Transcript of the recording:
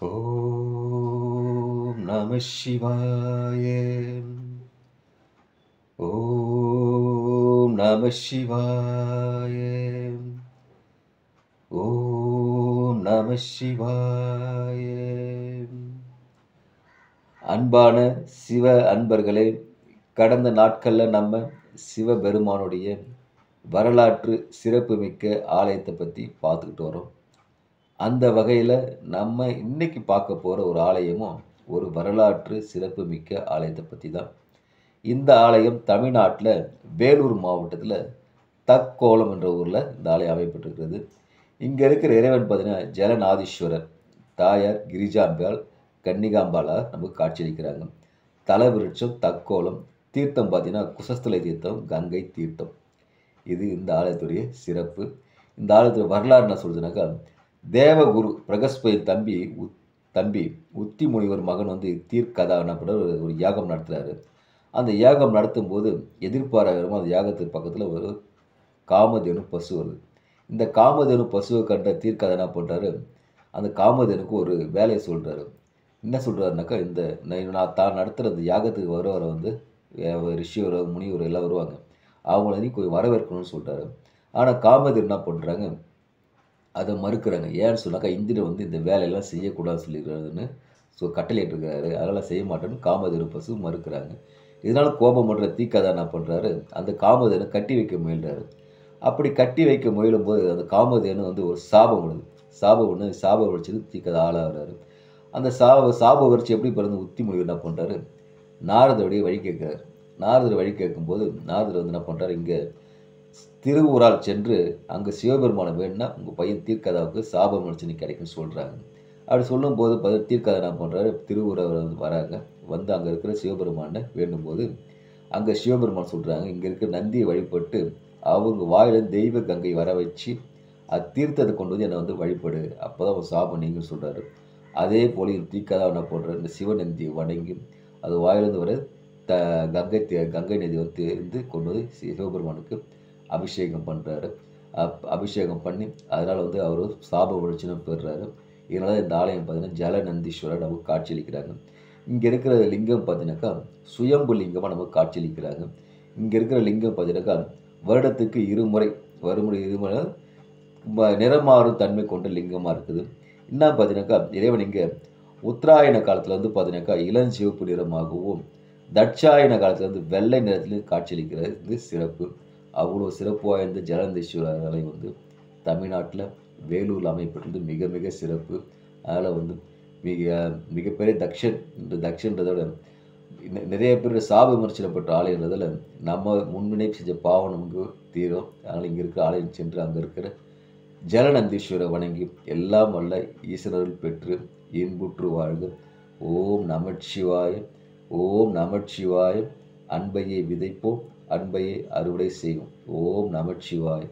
ஓம் நம சிவாய. ஓம் நம சிவாய. ஓம் நம சிவாய. அன்பான சிவ அன்பர்களே, கடந்த நாட்களில் நம்ம சிவபெருமானுடைய வரலாற்று சிறப்புமிக்க ஆலயத்தை பற்றி பார்த்துக்கிட்டு வரோம். அந்த வகையில் நம்ம இன்னைக்கு பார்க்க போகிற ஒரு ஆலயமும் ஒரு வரலாற்று சிறப்புமிக்க ஆலயத்தை பற்றி தான். இந்த ஆலயம் தமிழ்நாட்டில் வேலூர் மாவட்டத்தில் தக்கோலம் என்ற ஊரில் இந்த ஆலயம் அமைப்பட்டிருக்கிறது. இங்கே இருக்கிற இறைவன் பார்த்தீங்கன்னா ஜலநாதீஸ்வரர், தாயார் கிரிஜாம்பாள், கன்னிகாம்பாளாக நமக்கு காட்சியளிக்கிறாங்க. தலவிருட்சம் தக்கோலம், தீர்த்தம் பார்த்தீங்கன்னா குசஸ்தலை தீர்த்தம், கங்கை தீர்த்தம். இது இந்த ஆலயத்துடைய சிறப்பு. இந்த ஆலயத்துடைய வரலாறு என்ன சொல்றதுனாக்கா, தேவகுரு பிரகஸ்பதி தம்பி உத்தி முனிவர் மகன் தீர்க்கதா என்ன ஒரு யாகம் நடத்துகிறாரு. அந்த யாகம் நடத்தும் போது எதிர்பாராத அந்த யாகத்துக்கு பக்கத்தில் ஒரு காமதேனு பசு வருது. இந்த காமதேனு பசுவை கண்ட தீர்க்கதா என்ன பண்ணுறாரு, அந்த காமதேனுக்கு ஒரு வேலையை சொல்கிறாரு. என்ன சொல்கிறாருனாக்கா, நான் தான் நடத்துகிற அந்த யாகத்துக்கு வருவரை ரிஷிவரோ முனிவரோ எல்லாம் வருவாங்க, அவங்கள நீ கொஞ்சம் வரவேற்கணும்னு சொல்லிட்டாரு. ஆனால் காமதேனு என்ன பண்ணுறாங்க, அதை மறுக்கிறாங்க. ஏன்னு சொன்னாக்கா, இந்திரன் இந்த வேலையெல்லாம் செய்யக்கூடாதுன்னு சொல்லிடுறாருன்னு கட்டளையிட்டிருக்கிறாரு. அதெல்லாம் செய்ய மாட்டேன்னு காமதேனு பசு மறுக்கிறாங்க. இதனால் கோபம் பண்ணுற தீர்க்கதா என்ன பண்ணுறாரு, அந்த காமதேனு கட்டி வைக்க முயல்றாரு. அப்படி கட்டி வைக்க முயலும்போது அந்த காமதேனு ஒரு சாபம் விடுது. சாபம் வடிச்சது தீர்க்கதா ஆளாகிறாரு. அந்த சாப வரிச்சு எப்படி பிறந்து உத்தி முனிவர் என்ன பண்ணுறாரு, நாரதருடைய வழி கேட்குறாரு. நாரதர் வழி கேட்கும்போது நாரதர் என்ன பண்ணுறாரு, இங்கே திருவூரால் சென்று அங்கே சிவபெருமானை வேணும்னா உங்கள் பையன் தீர்க்கதாவுக்கு சாபம் அடிச்சு கிடைக்குன்னு சொல்கிறாங்க. அப்படி சொல்லும்போது தீர்க்கதா என்ன பண்ணுறாரு, திருவூரை வராங்க. அங்கே இருக்கிற சிவபெருமானை வேண்டும்போது அங்கே சிவபெருமான் சொல்கிறாங்க, இங்கே இருக்கிற நந்தியை வழிபட்டு அவங்க வாயில தெய்வ கங்கை வர வச்சு தீர்த்தத்தை கொண்டு என்னை வழிபடு, அப்போ தான் அவன் சாபம் நீங்கன்னு சொல்கிறாரு. அதே போல தீர்க்கதா என்ன பண்ணுறாரு, இந்த சிவநந்தியை வணங்கி அது வாயிலிருந்து வர கங்கை நதி கொண்டு சிவபெருமானுக்கு அபிஷேகம் பண்ணுறாரு. அபிஷேகம் பண்ணி அதனால் அவர் சாப ஒழிச்சுன்னு பெறுறாரு. இதனால் இந்த ஆலயம் பார்த்தீங்கன்னா ஜலநந்தீஸ்வரர் நமக்கு காட்சியளிக்கிறாங்க. இங்கே இருக்கிற லிங்கம் பார்த்தீங்கன்னாக்கா சுயம்பு லிங்கமாக நமக்கு காட்சியளிக்கிறாங்க. இங்கே இருக்கிற லிங்கம் பார்த்தீங்கன்னாக்கா வருடத்துக்கு இருமுறை நிறமாறும் தன்மை கொண்ட லிங்கமாக இருக்குது. என்ன பார்த்தீங்கன்னாக்கா, இறைவன் இங்கே உத்தராயண காலத்தில் பார்த்தீங்கன்னாக்கா இளஞ்சிவப்பு நிறமாகவும், தட்சாயன காலத்தில் வெள்ளை நிறத்திலும் காட்சியளிக்கிறது சிறப்பு. அவ்வளோ சிறப்பு வாய்ந்த ஜலநந்தீஸ்வரர் ஆலயம் தமிழ்நாட்டில் வேலூரில் அமைப்பட்டது மிக மிக சிறப்பு. அதில் மிகப்பெரிய தக்ஷன்றதோட நிறைய பேர் சாப விமர்சனப்பட்ட ஆலயன்றதில் நம்ம முன்னினை செஞ்ச பாவம் நமக்கு தீரும். அதனால் இங்கே இருக்கிற ஆலயம் சென்று அங்கே இருக்கிற ஜலநந்தீஸ்வரை வணங்கி எல்லாம் வல்ல ஈஸ்வரர்கள் பெற்று இன்புற்று வாழ்க. ஓம் நமச்சிவாய. ஓம் நமச்சிவாய. அன்பையை விதைப்போம், அன்பையை அறுவடை செய்வோம். ஓம் நமச்சிவாய.